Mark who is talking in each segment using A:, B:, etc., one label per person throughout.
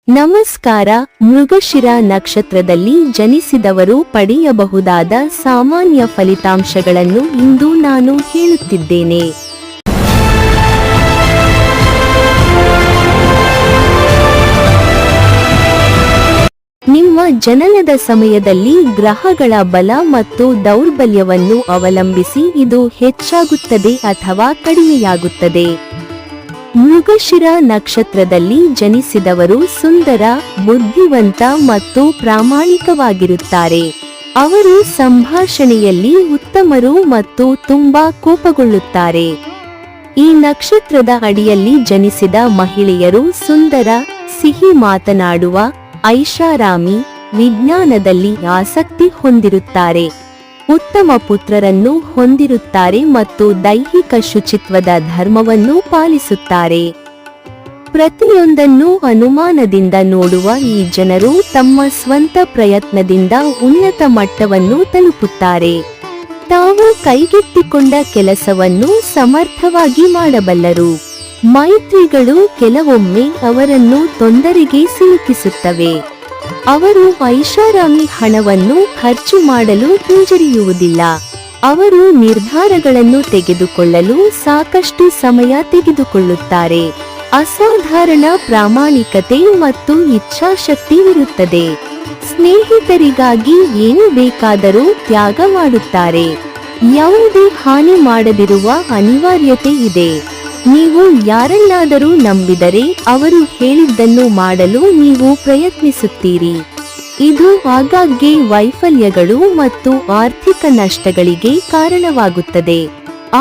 A: ನಮಸ್ಕಾರ. ಮೃಗಶಿರ ನಕ್ಷತ್ರದಲ್ಲಿ ಜನಿಸಿದವರು ಪಡೆಯಬಹುದಾದ ಸಾಮಾನ್ಯ ಫಲಿತಾಂಶಗಳನ್ನು ಇಂದು ನಾನು ಹೇಳುತ್ತಿದ್ದೇನೆ. ನಿಮ್ಮ ಜನನದ ಸಮಯದಲ್ಲಿ ಗ್ರಹಗಳ ಬಲ ಮತ್ತು ದೌರ್ಬಲ್ಯವನ್ನು ಅವಲಂಬಿಸಿ ಇದು ಹೆಚ್ಚಾಗುತ್ತದೆ ಅಥವಾ ಕಡಿಮೆಯಾಗುತ್ತದೆ. ಮೃಗಶಿರ ನಕ್ಷತ್ರದಲ್ಲಿ ಜನಿಸಿದವರು ಸುಂದರ, ಬುದ್ಧಿವಂತ ಮತ್ತು ಪ್ರಾಮಾಣಿಕವಾಗಿರುತ್ತಾರೆ. ಅವರು ಸಂಭಾಷಣೆಯಲ್ಲಿ ಉತ್ತಮರು ಮತ್ತು ತುಂಬಾ ಕೋಪಗೊಳ್ಳುತ್ತಾರೆ. ಈ ನಕ್ಷತ್ರದ ಅಡಿಯಲ್ಲಿ ಜನಿಸಿದ ಮಹಿಳೆಯರು ಸುಂದರ, ಸಿಹಿ ಮಾತನಾಡುವ, ಐಷಾರಾಮಿ, ವಿಜ್ಞಾನದಲ್ಲಿ ಆಸಕ್ತಿ ಹೊಂದಿರುತ್ತಾರೆ. ಉತ್ತಮ ಪುತ್ರರನ್ನು ಹೊಂದಿರುತ್ತಾರೆ ಮತ್ತು ದೈಹಿಕ ಶುಚಿತ್ವದ ಧರ್ಮವನ್ನು ಪಾಲಿಸುತ್ತಾರೆ. ಪ್ರತಿಯೊಂದನ್ನು ಅನುಮಾನದಿಂದ ನೋಡುವ ಈ ಜನರು ತಮ್ಮ ಸ್ವಂತ ಪ್ರಯತ್ನದಿಂದ ಉನ್ನತ ಮಟ್ಟವನ್ನು ತಲುಪುತ್ತಾರೆ. ತಾವು ಕೈಗೆತ್ತಿಕೊಂಡ ಕೆಲಸವನ್ನು ಸಮರ್ಥವಾಗಿ ಮಾಡಬಲ್ಲರು. ಮೈತ್ರಿಗಳು ಕೆಲವೊಮ್ಮೆ ಅವರನ್ನು ತೊಂದರೆಗೆ ಸಿಲುಕಿಸುತ್ತವೆ. ಅವರು ಐಷಾರಾಮಿ ಹಣವನ್ನು ಖರ್ಚು ಮಾಡಲು ಹಿಂಜರಿಯುವುದಿಲ್ಲ. ಅವರು ನಿರ್ಧಾರಗಳನ್ನು ತೆಗೆದುಕೊಳ್ಳಲು ಸಾಕಷ್ಟು ಸಮಯ ತೆಗೆದುಕೊಳ್ಳುತ್ತಾರೆ. ಅಸಾಧಾರಣ ಪ್ರಾಮಾಣಿಕತೆ ಮತ್ತು ಇಚ್ಛಾಶಕ್ತಿ ಇರುತ್ತದೆ. ಸ್ನೇಹಿತರಿಗಾಗಿ ಏನು ಬೇಕಾದರೂ ತ್ಯಾಗ ಮಾಡುತ್ತಾರೆ. ಯಾವುದೇ ಹಾನಿ ಮಾಡದಿರುವ ಅನಿವಾರ್ಯತೆ ಇದೆ. ನೀವು ಯಾರನ್ನಾದರೂ ನಂಬಿದರೆ ಅವರು ಹೇಳಿದ್ದನ್ನು ಮಾಡಲು ನೀವು ಪ್ರಯತ್ನಿಸುತ್ತೀರಿ. ಇದು ಆಗಾಗ್ಗೆ ವೈಫಲ್ಯಗಳು ಮತ್ತು ಆರ್ಥಿಕ ನಷ್ಟಗಳಿಗೆ ಕಾರಣವಾಗುತ್ತದೆ.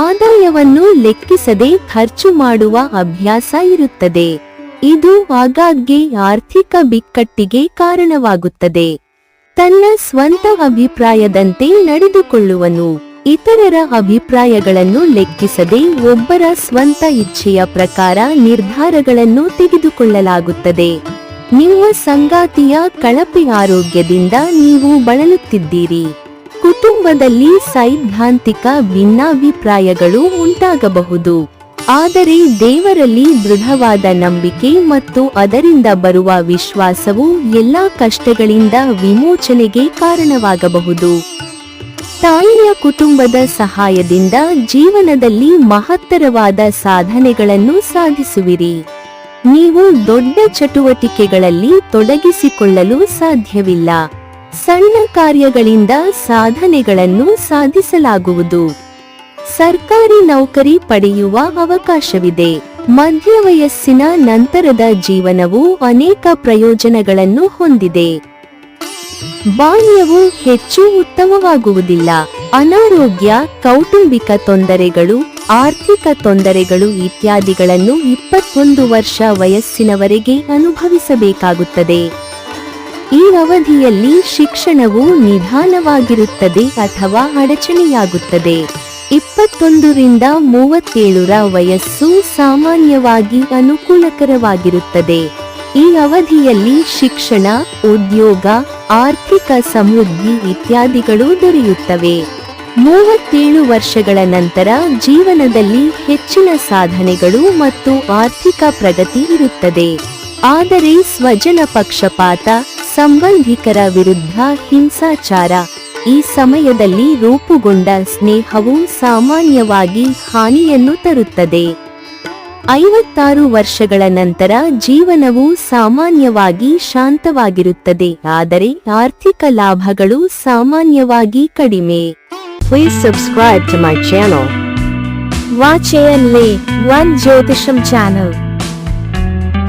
A: ಆದಾಯವನ್ನು ಲೆಕ್ಕಿಸದೆ ಖರ್ಚು ಮಾಡುವ ಅಭ್ಯಾಸ ಇರುತ್ತದೆ. ಇದು ಆಗಾಗ್ಗೆ ಆರ್ಥಿಕ ಬಿಕ್ಕಟ್ಟಿಗೆ ಕಾರಣವಾಗುತ್ತದೆ. ತನ್ನ ಸ್ವಂತ ಅಭಿಪ್ರಾಯದಂತೆ ನಡೆದುಕೊಳ್ಳುವನು. ಇತರರ ಅಭಿಪ್ರಾಯಗಳನ್ನು ಲೆಕ್ಕಿಸದೆ ಒಬ್ಬರ ಸ್ವಂತ ಇಚ್ಛೆಯ ಪ್ರಕಾರ ನಿರ್ಧಾರಗಳನ್ನು ತೆಗೆದುಕೊಳ್ಳಲಾಗುತ್ತದೆ. ನಿಮ್ಮ ಸಂಗಾತಿಯ ಕಳಪೆ ಆರೋಗ್ಯದಿಂದ ನೀವು ಬಳಲುತ್ತಿದ್ದೀರಿ. ಕುಟುಂಬದಲ್ಲಿ ಸೈದ್ಧಾಂತಿಕ ಭಿನ್ನಾಭಿಪ್ರಾಯಗಳು ಉಂಟಾಗಬಹುದು. ಆದರೆ ದೇವರಲ್ಲಿ ದೃಢವಾದ ನಂಬಿಕೆ ಮತ್ತು ಅದರಿಂದ ಬರುವ ವಿಶ್ವಾಸವು ಎಲ್ಲಾ ಕಷ್ಟಗಳಿಂದ ವಿಮೋಚನೆಗೆ ಕಾರಣವಾಗಬಹುದು. ತಾಯಿಯ ಕುಟುಂಬದ ಸಹಾಯದಿಂದ ಜೀವನದಲ್ಲಿ ಮಹತ್ತರವಾದ ಸಾಧನೆಗಳನ್ನು ಸಾಧಿಸುವಿರಿ. ನೀವು ದೊಡ್ಡ ಚಟುವಟಿಕೆಗಳಲ್ಲಿ ತೊಡಗಿಸಿಕೊಳ್ಳಲು ಸಾಧ್ಯವಿಲ್ಲ. ಸಣ್ಣ ಕಾರ್ಯಗಳಿಂದ ಸಾಧನೆಗಳನ್ನು ಸಾಧಿಸಲಾಗುವುದು. ಸರ್ಕಾರಿ ನೌಕರಿ ಪಡೆಯುವ ಅವಕಾಶವಿದೆ. ಮಧ್ಯವಯಸ್ಸಿನ ನಂತರದ ಜೀವನವು ಅನೇಕ ಪ್ರಯೋಜನಗಳನ್ನು ಹೊಂದಿದೆ. ಬಾಲ್ಯವು ಹೆಚ್ಚು ಉತ್ತಮವಾಗುವುದಿಲ್ಲ. ಅನಾರೋಗ್ಯ, ಕೌಟುಂಬಿಕ ತೊಂದರೆಗಳು, ಆರ್ಥಿಕ ತೊಂದರೆಗಳು ಇತ್ಯಾದಿಗಳನ್ನು 21 ವರ್ಷ ವಯಸ್ಸಿನವರೆಗೆ ಅನುಭವಿಸಬೇಕಾಗುತ್ತದೆ. ಈ ಅವಧಿಯಲ್ಲಿ ಶಿಕ್ಷಣವು ನಿಧಾನವಾಗಿರುತ್ತದೆ ಅಥವಾ ಅಡಚಣೆಯಾಗುತ್ತದೆ. 21 ರಿಂದ 37ರ ವಯಸ್ಸು ಸಾಮಾನ್ಯವಾಗಿ ಅನುಕೂಲಕರವಾಗಿರುತ್ತದೆ. ಈ ಅವಧಿಯಲ್ಲಿ ಶಿಕ್ಷಣ, ಉದ್ಯೋಗ, ಆರ್ಥಿಕ ಸಮೃದ್ಧಿ ಇತ್ಯಾದಿಗಳು ದೊರೆಯುತ್ತವೆ. 37 ವರ್ಷಗಳ ನಂತರ ಜೀವನದಲ್ಲಿ ಹೆಚ್ಚಿನ ಸಾಧನೆಗಳು ಮತ್ತು ಆರ್ಥಿಕ ಪ್ರಗತಿ ಇರುತ್ತದೆ. ಆದರೆ ಸ್ವಜನ ಪಕ್ಷಪಾತ, ಸಂಬಂಧಿಕರ ವಿರುದ್ಧ ಹಿಂಸಾಚಾರ, ಈ ಸಮಯದಲ್ಲಿ ರೂಪುಗೊಂಡ ಸ್ನೇಹವು ಸಾಮಾನ್ಯವಾಗಿ ಹಾನಿಯನ್ನು ತರುತ್ತದೆ. 56 ವರ್ಷಗಳ ನಂತರ ಜೀವನವು ಸಾಮಾನ್ಯವಾಗಿ ಶಾಂತವಾಗಿರುತ್ತದೆ, ಆದರೆ ಆರ್ಥಿಕ ಲಾಭಗಳು ಸಾಮಾನ್ಯವಾಗಿ ಕಡಿಮೆ.
B: Please subscribe to my channel.
A: ವಾಚೆಯಲ್ಲಿ one Jyotisham channel.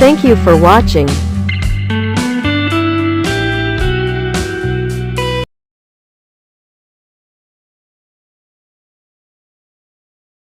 B: Thank you for watching.